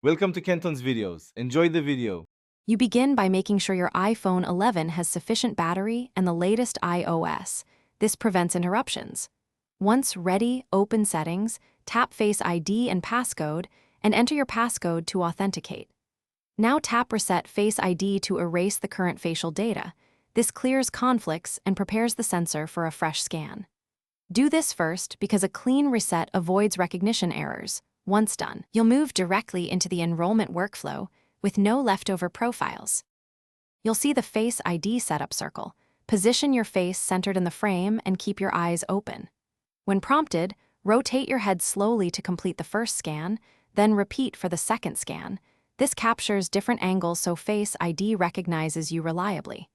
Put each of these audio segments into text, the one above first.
Welcome to Kenton's videos. Enjoy the video. You begin by making sure your iPhone 11 has sufficient battery and the latest iOS. This prevents interruptions. Once ready, open Settings, tap Face ID and passcode, and enter your passcode to authenticate. Now tap Reset Face ID to erase the current facial data. This clears conflicts and prepares the sensor for a fresh scan. Do this first because a clean reset avoids recognition errors. Once done, you'll move directly into the enrollment workflow with no leftover profiles. You'll see the Face ID setup circle. Position your face centered in the frame and keep your eyes open. When prompted, rotate your head slowly to complete the first scan, then repeat for the second scan. This captures different angles so Face ID recognizes you reliably.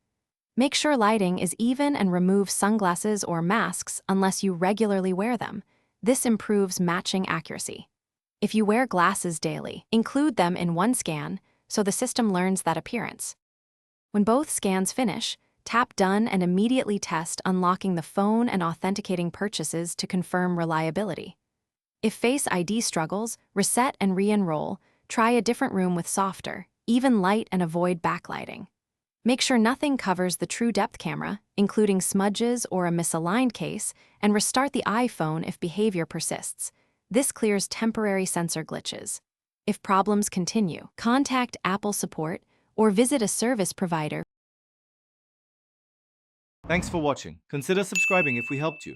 Make sure lighting is even and remove sunglasses or masks unless you regularly wear them. This improves matching accuracy. If you wear glasses daily, include them in one scan so the system learns that appearance. When both scans finish, tap Done and immediately test unlocking the phone and authenticating purchases to confirm reliability. If Face ID struggles, reset and re-enroll. Try a different room with softer, even light and avoid backlighting. Make sure nothing covers the true depth camera, including smudges or a misaligned case, and restart the iPhone if behavior persists. This clears temporary sensor glitches. If problems continue, contact Apple support or visit a service provider. Thanks for watching. Consider subscribing if we helped you.